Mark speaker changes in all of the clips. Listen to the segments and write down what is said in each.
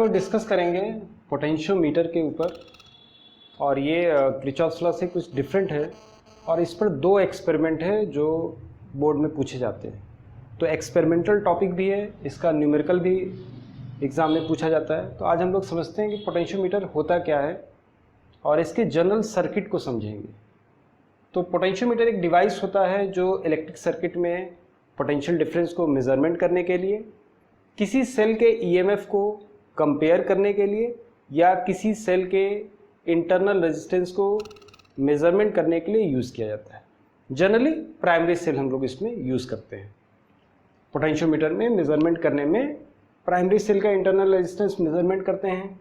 Speaker 1: लोग डिस्कस करेंगे पोटेंशियोमीटर के ऊपर, और ये किरचॉफ्स लॉ से कुछ डिफरेंट है, और इस पर 2 एक्सपेरिमेंट है जो बोर्ड में पूछे जाते हैं। तो एक्सपेरिमेंटल टॉपिक भी है, इसका न्यूमेरिकल भी एग्ज़ाम में पूछा जाता है। तो आज हम लोग समझते हैं कि पोटेंशियोमीटर होता क्या है और इसके जनरल सर्किट को समझेंगे। तो पोटेंशियोमीटर एक डिवाइस होता है जो इलेक्ट्रिक सर्किट में पोटेंशियल डिफरेंस को मेज़रमेंट करने के लिए, किसी सेल के ईएमएफ को कंपेयर करने के लिए, या किसी सेल के इंटरनल रेजिस्टेंस को मेज़रमेंट करने के लिए यूज़ किया जाता है। जनरली प्राइमरी सेल हम लोग इसमें यूज़ करते हैं। पोटेंशियोमीटर में मेज़रमेंट करने में प्राइमरी सेल का इंटरनल रेजिस्टेंस मेज़रमेंट करते हैं,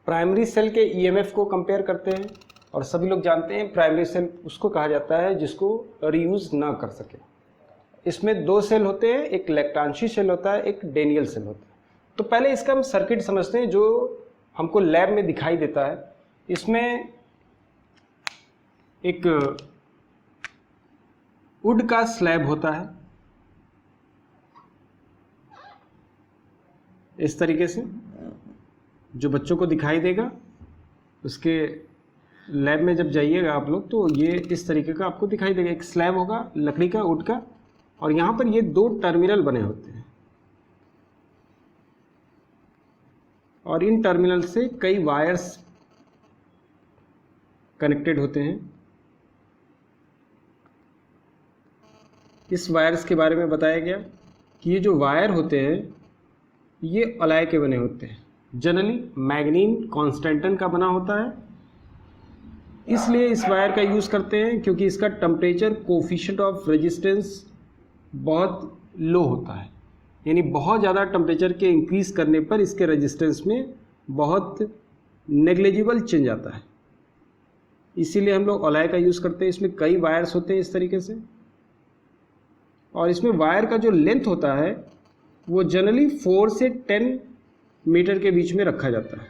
Speaker 1: प्राइमरी सेल के ईएमएफ को कंपेयर करते हैं, और सभी लोग जानते हैं प्राइमरी सेल उसको कहा जाता है जिसको रीयूज़ ना कर सके। इसमें 2 सेल होते हैं, एक लैक्टांशी सेल होता है, एक डेनियल सेल होता है। तो पहले इसका हम सर्किट समझते हैं जो हमको लैब में दिखाई देता है। इसमें एक वुड का स्लैब होता है इस तरीके से, जो बच्चों को दिखाई देगा। उसके लैब में जब जाइएगा आप लोग तो ये इस तरीके का आपको दिखाई देगा। एक स्लैब होगा लकड़ी का, वुड का, और यहाँ पर ये 2 टर्मिनल बने होते हैं, और इन टर्मिनल से कई वायर्स कनेक्टेड होते हैं। इस वायर्स के बारे में बताया गया कि ये जो वायर होते हैं ये अलाय के बने होते हैं, जनरली मैग्नीन कॉन्स्टेंटन का बना होता है। इसलिए इस वायर का यूज़ करते हैं क्योंकि इसका टेम्परेचर कोफिशिएंट ऑफ रेजिस्टेंस बहुत लो होता है, यानी बहुत ज़्यादा टेम्परेचर के इंक्रीज़ करने पर इसके रेजिस्टेंस में बहुत नेग्लिजिबल चेंज आता है। इसीलिए हम लोग अलाय का यूज़ करते हैं। इसमें कई वायर्स होते हैं इस तरीके से, और इसमें वायर का जो लेंथ होता है वो जनरली 4 से 10 मीटर के बीच में रखा जाता है।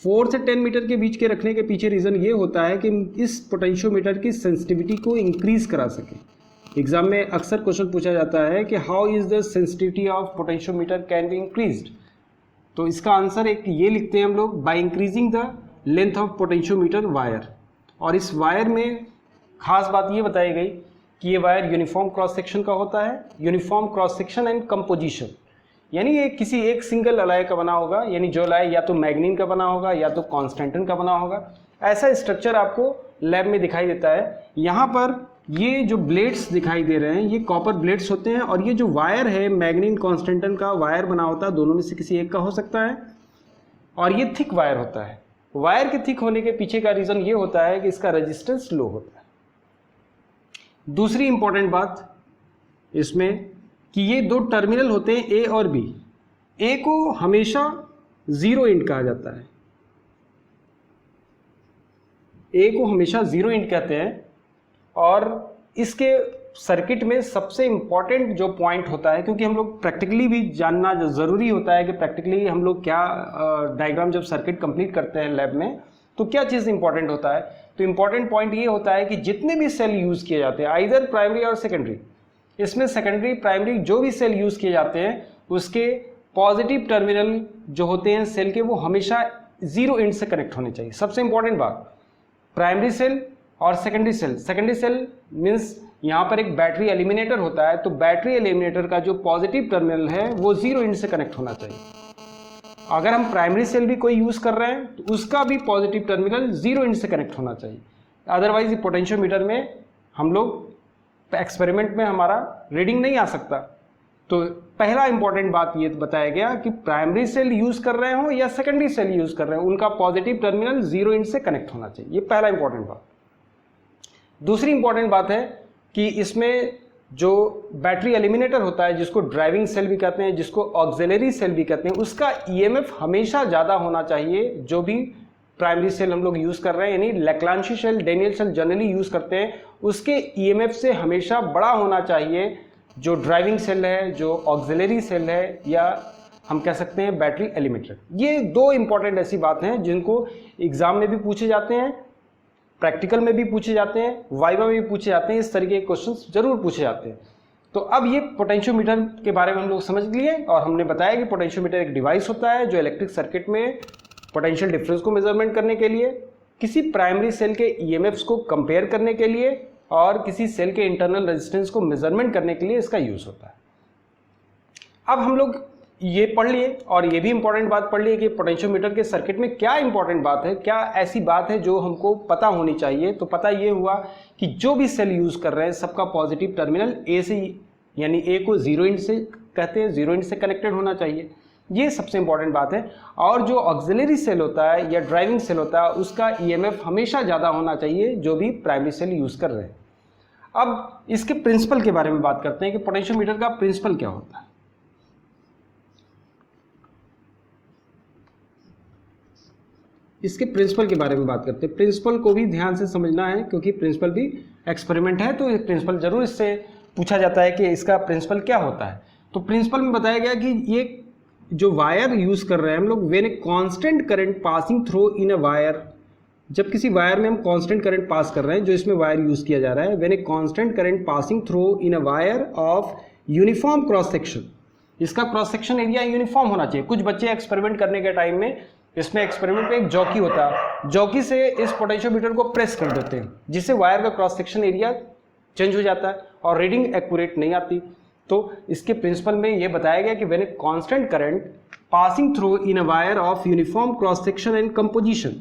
Speaker 1: 4 से 10 मीटर के बीच के रखने के पीछे रीज़न ये होता है कि इस पोटेंशियोमीटर की सेंसिटिविटी को इंक्रीज़ करा सके। एग्जाम में अक्सर क्वेश्चन पूछा जाता है कि how is the sensitivity of potentiometer can be increased. तो इसका आंसर एक ये लिखते हैं हम लोग, by increasing the length of potentiometer wire. और इस वायर में खास बात ये बताई गई कि ये वायर यूनिफॉर्म क्रॉस सेक्शन का होता है, uniform cross section and composition, यानी ये किसी एक सिंगल अलाय का बना होगा, यानी जो अलाय या तो मैग्नीन का बना होगा या तो कॉन्स्टेंटन का बना होगा। ऐसा स्ट्रक्चर आपको लैब में दिखाई देता है। यहाँ पर ये जो ब्लेड्स दिखाई दे रहे हैं ये कॉपर ब्लेड्स होते हैं, और ये जो वायर है मैग्नीन कॉन्स्टेंटन का वायर बना होता है, दोनों में से किसी एक का हो सकता है, और ये थिक वायर होता है। वायर के थिक होने के पीछे का रीज़न ये होता है कि इसका रेजिस्टेंस लो होता है। दूसरी इंपॉर्टेंट बात इसमें कि ये 2 टर्मिनल होते हैं, ए और बी। ए को हमेशा 0 एंड कहा जाता है, ए को हमेशा 0 एंड कहते हैं। और इसके सर्किट में सबसे इम्पॉर्टेंट जो पॉइंट होता है, क्योंकि हम लोग प्रैक्टिकली भी जानना ज़रूरी होता है कि प्रैक्टिकली हम लोग क्या डायग्राम जब सर्किट कंप्लीट करते हैं लैब में तो क्या चीज़ इंपॉर्टेंट होता है। तो इम्पॉर्टेंट पॉइंट ये होता है कि जितने भी सेल यूज़ किए जाते हैं, आइदर प्राइमरी और सेकेंडरी, इसमें सेकेंडरी प्राइमरी जो भी सेल यूज़ किए जाते हैं उसके पॉजिटिव टर्मिनल जो होते हैं सेल के वो हमेशा 0 एंड से कनेक्ट होने चाहिए। सबसे इंपॉर्टेंट बात, प्राइमरी सेल और secondary cell. Secondary cell means यहाँ पर एक बैटरी एलिमिनेटर होता है, तो बैटरी एलिमिनेटर का जो पॉजिटिव टर्मिनल है वो 0 एंड से कनेक्ट होना चाहिए। अगर हम प्राइमरी सेल भी कोई यूज़ कर रहे हैं तो उसका भी पॉजिटिव टर्मिनल 0 एंड से कनेक्ट होना चाहिए। अदरवाइज ये पोटेंशियोमीटर में हम लोग एक्सपेरिमेंट में हमारा रीडिंग नहीं आ सकता। तो पहला इंपॉर्टेंट बात ये बताया गया कि प्राइमरी सेल यूज़ कर रहे हो या सेकेंडरी सेल यूज़ कर रहे हो, उनका पॉजिटिव टर्मिनल 0 एंड से कनेक्ट होना चाहिए। ये पहला इंपॉर्टेंट बात। दूसरी इंपॉर्टेंट बात है कि इसमें जो बैटरी एलिमिनेटर होता है, जिसको ड्राइविंग सेल भी कहते हैं, जिसको ऑक्सिलरी सेल भी कहते हैं, उसका ईएमएफ हमेशा ज़्यादा होना चाहिए। जो भी प्राइमरी सेल हम लोग यूज़ कर रहे हैं, यानी Leclanche cell, Daniell cell generally use करते हैं, उसके ईएमएफ से हमेशा बड़ा होना चाहिए जो ड्राइविंग सेल है, जो ऑक्सिलरी सेल है, या हम कह सकते हैं बैटरी एलिमिनेटर। ये 2 इंपॉर्टेंट ऐसी बातें हैं जिनको एग्जाम में भी पूछे जाते हैं, प्रैक्टिकल में भी पूछे जाते हैं, वाइवा में भी पूछे जाते हैं। इस तरीके के क्वेश्चंस जरूर पूछे जाते हैं। तो अब ये पोटेंशियोमीटर के बारे में हम लोग समझ लिए और हमने बताया कि पोटेंशियोमीटर एक डिवाइस होता है जो इलेक्ट्रिक सर्किट में पोटेंशियल डिफरेंस को मेजरमेंट करने के लिए, किसी प्राइमरी सेल के ईएमएफ्स को कंपेयर करने के लिए और किसी सेल के इंटरनल रेजिस्टेंस को मेजरमेंट करने के लिए इसका यूज होता है। अब हम लोग ये पढ़ लिए और ये भी इंपॉर्टेंट बात पढ़ लिए कि पोटेंशियोमीटर के सर्किट में क्या इंपॉर्टेंट बात है, क्या ऐसी बात है जो हमको पता होनी चाहिए। तो पता ये हुआ कि जो भी सेल यूज कर रहे हैं सबका पॉजिटिव टर्मिनल ए से, यानी ए को जीरो इंड से कहते हैं, जीरो इंड से कनेक्टेड होना चाहिए, ये सबसे इंपॉर्टेंट बात है। और जो ऑक्सिलरी सेल होता है या ड्राइविंग सेल होता है उसका ईएमएफ हमेशा ज़्यादा होना चाहिए जो भी प्राइमरी सेल यूज कर रहे हैं। अब इसके प्रिंसिपल के बारे में बात करते हैं कि पोटेंशियोमीटर का प्रिंसिपल क्या होता है। इसके प्रिंसिपल के बारे में बात करते हैं। प्रिंसिपल को भी ध्यान से समझना है क्योंकि प्रिंसिपल भी एक्सपेरिमेंट है, तो प्रिंसिपल जरूर इससे पूछा जाता है कि इसका प्रिंसिपल क्या होता है। तो प्रिंसिपल में बताया गया कि ये जो वायर यूज कर रहे हैं हम लोग, when a constant current passing through in a wire, जब किसी वायर में हम कांस्टेंट करंट पास कर रहे हैं, जो इसमें वायर यूज किया जा रहा है, when a constant current passing through in a wire of uniform cross section, इसका क्रॉस सेक्शन एरिया यूनिफॉर्म होना चाहिए। कुछ बच्चे एक्सपेरिमेंट करने के टाइम में, इसमें एक्सपेरिमेंट में एक जॉकी होता है, जॉकी से इस पोटेंशियोमीटर को प्रेस कर देते हैं जिससे वायर का क्रॉस सेक्शन एरिया चेंज हो जाता है और रीडिंग एक्यूरेट नहीं आती। तो इसके प्रिंसिपल में ये बताया गया कि when a constant current passing through in a wire of uniform cross section and composition,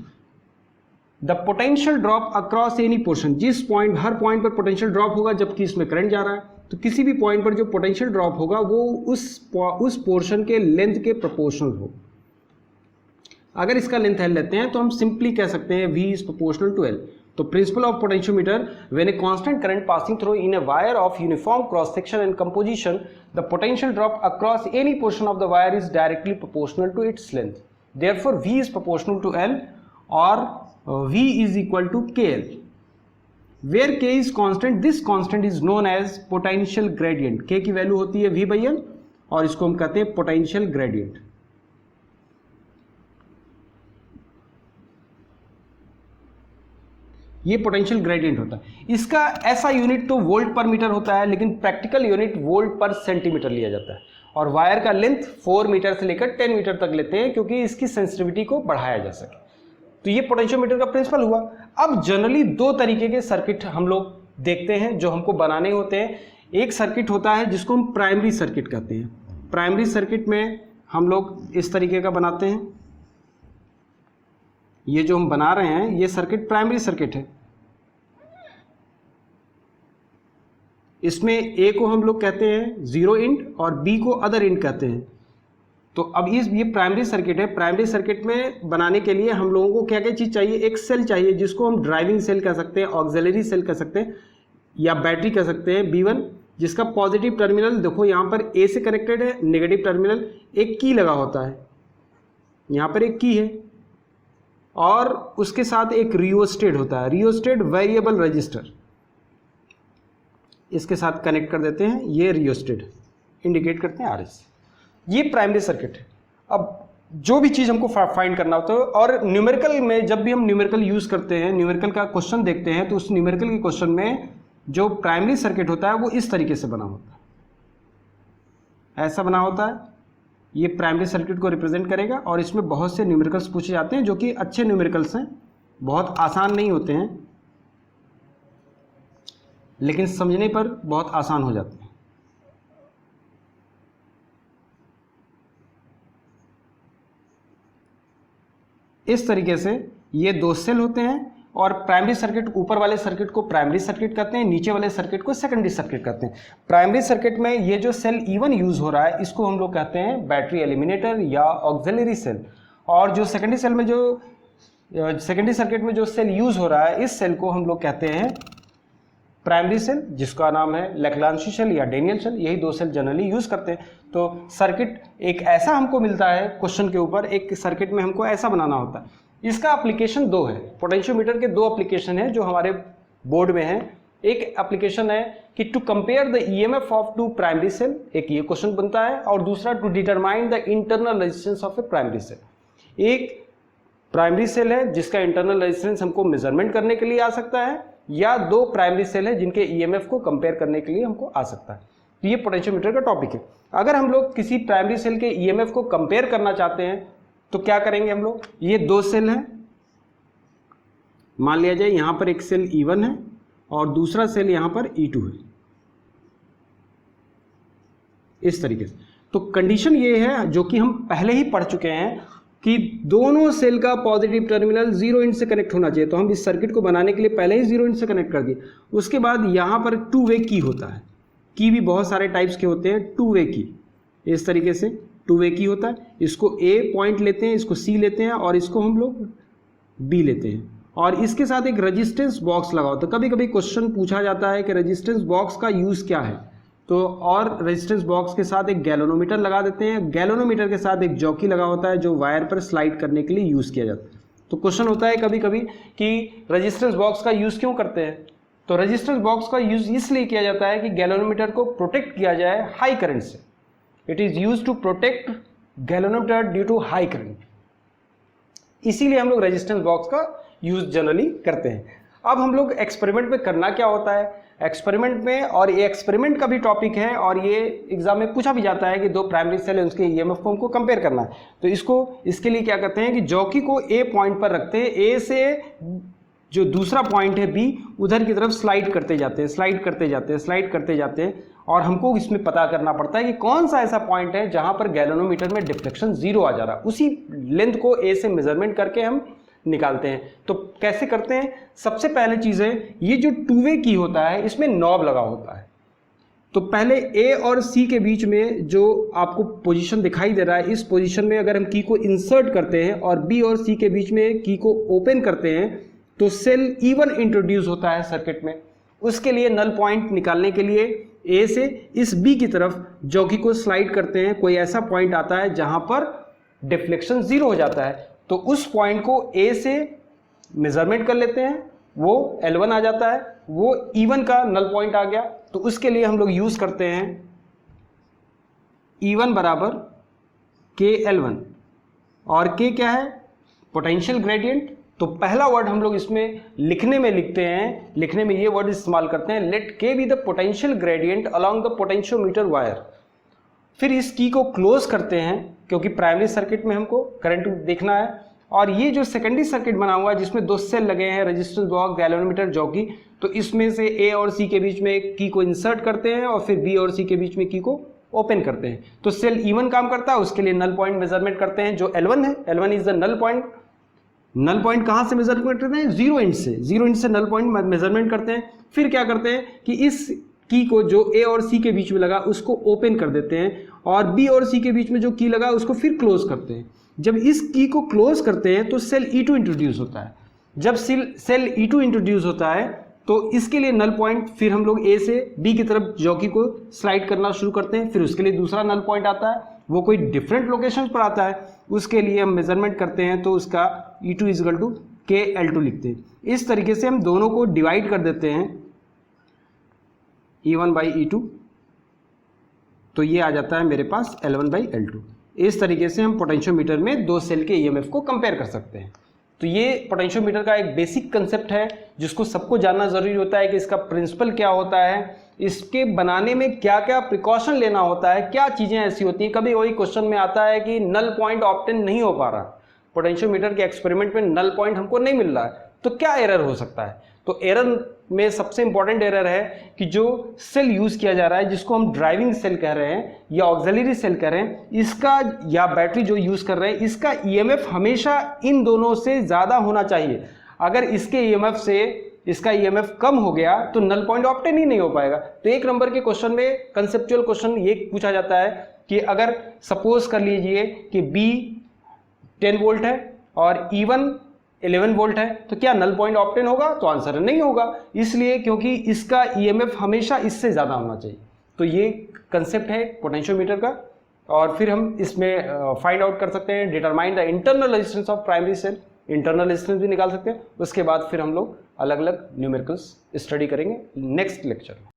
Speaker 1: the potential drop across any portion, जिस पॉइंट, हर पॉइंट पर पोटेंशियल ड्रॉप होगा जबकि इसमें करंट जा रहा है, तो किसी भी पॉइंट पर जो पोटेंशियल ड्रॉप होगा वो उस पोर्शन के लेंथ के प्रोपोर्शनल हो। अगर इसका लेंथ एल लेते हैं तो हम सिंपली कह सकते हैं V is proportional to L। तो principle of potentiometer, when a constant current passing through in a wire of uniform cross section and composition, the potential drop across any portion of the wire is directly proportional to its length, therefore V is proportional to L और V is equal to KL। Where K is constant, this constant is known as potential gradient. K की value होती है V/L और इसको हम कहते हैं potential gradient. ये पोटेंशियल ग्रेडियंट होता है। इसका ऐसा यूनिट तो वोल्ट पर मीटर होता है, लेकिन प्रैक्टिकल यूनिट वोल्ट पर सेंटीमीटर लिया जाता है और वायर का लेंथ 4 मीटर से लेकर 10 मीटर तक लेते हैं क्योंकि इसकी सेंसिटिविटी को बढ़ाया जा सके। तो ये पोटेंशियोमीटर का प्रिंसिपल हुआ। अब जनरली दो तरीके के सर्किट हम लोग देखते हैं जो हमको बनाने होते हैं। एक सर्किट होता है जिसको हम प्राइमरी सर्किट कहते हैं। प्राइमरी सर्किट में हम लोग इस तरीके का बनाते हैं। ये जो हम बना रहे हैं ये सर्किट प्राइमरी सर्किट है। इसमें ए को हम लोग कहते हैं जीरो इंड और बी को अदर इंड कहते हैं। तो अब ये प्राइमरी सर्किट है। प्राइमरी सर्किट में बनाने के लिए हम लोगों को क्या क्या चीज़ चाहिए? एक सेल चाहिए जिसको हम ड्राइविंग सेल कह सकते हैं, ऑक्सिलरी सेल कह सकते हैं या बैटरी कह सकते हैं B1, जिसका पॉजिटिव टर्मिनल देखो यहाँ पर A से कनेक्टेड है, नेगेटिव टर्मिनल एक की लगा होता है, यहाँ पर एक की है और उसके साथ एक रियोस्टेट होता है, रियोस्टेट वेरिएबल रजिस्टर, इसके साथ कनेक्ट कर देते हैं। ये रियोस्टेट इंडिकेट करते हैं RS। ये प्राइमरी सर्किट है। अब जो भी चीज़ हमको फाइंड करना होता है और न्यूमेरिकल में जब भी हम न्यूमेरिकल यूज़ करते हैं, न्यूमेरिकल का क्वेश्चन देखते हैं तो उस न्यूमेरिकल के क्वेश्चन में जो प्राइमरी सर्किट होता है वो इस तरीके से बना होता है, ऐसा बना होता है। ये प्राइमरी सर्किट को रिप्रेजेंट करेगा और इसमें बहुत से न्यूमेरिकल्स पूछे जाते हैं जो कि अच्छे न्यूमेरिकल्स हैं, बहुत आसान नहीं होते हैं लेकिन समझने पर बहुत आसान हो जाते हैं। इस तरीके से ये दो सेल होते हैं और प्राइमरी सर्किट, ऊपर वाले सर्किट को प्राइमरी सर्किट कहते हैं, नीचे वाले सर्किट को सेकेंडरी सर्किट कहते हैं। प्राइमरी सर्किट में ये जो सेल E1 यूज हो रहा है इसको हम लोग कहते हैं बैटरी एलिमिनेटर या ऑक्सिलरी सेल, और जो सेकेंडरी सेल में जो सेकेंडरी सर्किट में जो सेल यूज हो रहा है इस सेल को हम लोग कहते हैं प्राइमरी सेल, जिसका नाम है लैग्रांजी सेल या डेनियल सेल। यही दो सेल जनरली यूज करते हैं। तो सर्किट एक ऐसा हमको मिलता है क्वेश्चन के ऊपर, एक सर्किट में हमको ऐसा बनाना होता है। इसका एप्लीकेशन दो है। पोटेंशियोमीटर के दो एप्लीकेशन है जो हमारे बोर्ड में है। एक एप्लीकेशन है कि to compare the EMF of two primary cell, एक ये क्वेश्चन बनता है, और दूसरा to determine the internal resistance of a primary cell. एक प्राइमरी सेल है जिसका इंटरनल रेजिस्टेंस हमको मेजरमेंट करने के लिए आ सकता है, या दो प्राइमरी सेल है जिनके ईएमएफ को कंपेयर करने के लिए हमको आ सकता है। तो ये पोटेंशियोमीटर का टॉपिक है। अगर हम लोग किसी प्राइमरी सेल के ईएमएफ को कंपेयर करना चाहते हैं तो क्या करेंगे हम लोग, ये दो सेल हैं, मान लिया जाए यहां पर एक सेल E1 है और दूसरा सेल यहां पर E2 है, इस तरीके से। तो कंडीशन ये है जो कि हम पहले ही पढ़ चुके हैं कि दोनों सेल का पॉजिटिव टर्मिनल 0 इंच से कनेक्ट होना चाहिए। तो हम इस सर्किट को बनाने के लिए पहले ही 0 इंच से कनेक्ट कर दिए। उसके बाद यहाँ पर 2 वे की होता है, की भी बहुत सारे टाइप्स के होते हैं। 2 वे की इस तरीके से 2 वे की होता है। इसको A पॉइंट लेते हैं, इसको C लेते हैं और इसको हम लोग B लेते हैं और इसके साथ एक रेजिस्टेंस बॉक्स लगा होता है। कभी कभी क्वेश्चन पूछा जाता है कि रेजिस्टेंस बॉक्स का यूज़ क्या है, तो और रेजिस्टेंस बॉक्स के साथ एक गैल्वेनोमीटर लगा देते हैं। गैल्वेनोमीटर के साथ एक जॉकी लगा होता है जो वायर पर स्लाइड करने के लिए यूज़ किया जाता है। तो क्वेश्चन होता है कभी कभी कि रेजिस्टेंस बॉक्स का यूज़ क्यों करते हैं, तो रेजिस्टेंस बॉक्स का यूज़ इसलिए किया जाता है कि गैल्वेनोमीटर को प्रोटेक्ट किया जाए हाई करंट से। It is use to protect galvanometer due to high current, इसीलिए हम लोग रेजिस्टेंस बॉक्स का यूज़ जनरली करते हैं। अब हम लोग एक्सपेरिमेंट में करना क्या होता है, एक्सपेरिमेंट में, और ये एक्सपेरिमेंट का भी टॉपिक है और ये एग्जाम में पूछा भी जाता है कि दो प्राइमरी सेल है उसके ईएमएफ को हमको कंपेयर करना है। तो इसके लिए क्या करते हैं कि जॉकी को ए पॉइंट पर रखते हैं, ए से जो दूसरा पॉइंट है बी उधर की तरफ स्लाइड करते जाते हैं, स्लाइड करते जाते हैं, स्लाइड करते जाते हैं और हमको इसमें पता करना पड़ता है कि कौन सा ऐसा पॉइंट है जहां पर गैल्वेनोमीटर में डिफ्लेक्शन 0 आ जा रहा है। उसी लेंथ को ए से मेजरमेंट करके हम निकालते हैं। तो कैसे करते हैं, सबसे पहले चीज़ है ये जो 2 वे की होता है इसमें नॉब लगा होता है। तो पहले ए और सी के बीच में जो आपको पोजीशन दिखाई दे रहा है, इस पोजीशन में अगर हम की को इंसर्ट करते हैं और बी और सी के बीच में की को ओपन करते हैं तो सेल E1 इंट्रोड्यूस होता है सर्किट में। उसके लिए नल पॉइंट निकालने के लिए ए से इस बी की तरफ जॉकी को स्लाइड करते हैं। कोई ऐसा पॉइंट आता है जहां पर डिफ्लेक्शन 0 हो जाता है, तो उस पॉइंट को ए से मेजरमेंट कर लेते हैं, वो L1 आ जाता है, वो E1 का नल पॉइंट आ गया। तो उसके लिए हम लोग यूज करते हैं E1 बराबर KL1 और K क्या है, पोटेंशियल ग्रेडियंट। तो पहला वर्ड हम लोग इसमें लिखने में लिखते हैं, लिखने में ये वर्ड इस्तेमाल करते हैं, let K be the potential gradient along the potentiometer wire. फिर इस की को क्लोज करते हैं क्योंकि प्राइमरी सर्किट में हमको करंट देखना है। और ये जो सेकेंडरी सर्किट बना हुआ है जिसमें 2 सेल लगे हैं, रेजिस्टेंस बॉक्स, गैल्वेनोमीटर, जॉकी, तो इसमें से ए और सी के बीच में एक की को इंसर्ट करते हैं और फिर बी और सी के बीच में की को ओपन करते हैं। तो सेल E1 काम करता है, उसके लिए नल पॉइंट मेजरमेंट करते हैं जो L1 है। L1 is the null point. Null point कहाँ से मेजरमेंट करते हैं, 0 इंच से। 0 इंच से नल पॉइंट मेजरमेंट करते हैं। फिर क्या करते हैं कि इस की को जो ए और सी के बीच में लगा उसको ओपन कर देते हैं और बी और सी के बीच में जो की लगा उसको फिर क्लोज करते हैं। जब इस की को क्लोज करते हैं तो सेल E2 इंट्रोड्यूस होता है। जब सेल E2 इंट्रोड्यूस होता है तो इसके लिए नल पॉइंट फिर हम लोग ए से बी की तरफ जॉकी को स्लाइड करना शुरू करते हैं। फिर उसके लिए दूसरा नल पॉइंट आता है, वो कोई डिफरेंट लोकेशन पर आता है, उसके लिए हम मेजरमेंट करते हैं तो उसका E2 इजगल टू KL2 लिखते हैं। इस तरीके से हम दोनों को डिवाइड कर देते हैं E1 बाई E2, तो ये आ जाता है मेरे पास L1 बाई L2। इस तरीके से हम पोटेंशियोमीटर में 2 सेल के ईएमएफ को कंपेयर कर सकते हैं। तो ये पोटेंशियोमीटर का एक बेसिक कंसेप्ट है जिसको सबको जानना जरूरी होता है कि इसका प्रिंसिपल क्या होता है, इसके बनाने में क्या क्या प्रिकॉशन लेना होता है, क्या चीज़ें ऐसी होती हैं। कभी वही क्वेश्चन में आता है कि नल पॉइंट ऑब्टेन नहीं हो पा रहा, पोटेंशियोमीटर के एक्सपेरिमेंट में नल पॉइंट हमको नहीं मिल रहा है, तो क्या एरर हो सकता है। तो एरर में सबसे इंपॉर्टेंट एरर है कि जो सेल यूज किया जा रहा है जिसको हम ड्राइविंग सेल कह रहे हैं या ऑक्सिलरी सेल कह रहे हैं, इसका या बैटरी जो यूज कर रहे हैं इसका ईएमएफ हमेशा इन दोनों से ज़्यादा होना चाहिए। अगर इसके ईएमएफ से इसका ईएमएफ कम हो गया तो नल पॉइंट ऑब्टेन ही नहीं हो पाएगा। तो 1 नंबर के क्वेश्चन में कंसेप्चुअल क्वेश्चन ये पूछा जाता है कि अगर सपोज कर लीजिए कि बी 10 वोल्ट है और E1 11 वोल्ट है, तो क्या नल पॉइंट ऑब्टेन होगा, तो आंसर नहीं होगा, इसलिए क्योंकि इसका ईएमएफ हमेशा इससे ज़्यादा होना चाहिए। तो ये कंसेप्ट है पोटेंशियोमीटर का। और फिर हम इसमें फाइंड आउट कर सकते हैं, determine the internal resistance of primary cell, internal resistance भी निकाल सकते हैं। उसके बाद फिर हम लोग अलग अलग न्यूमेरिकल्स स्टडी करेंगे नेक्स्ट लेक्चर में।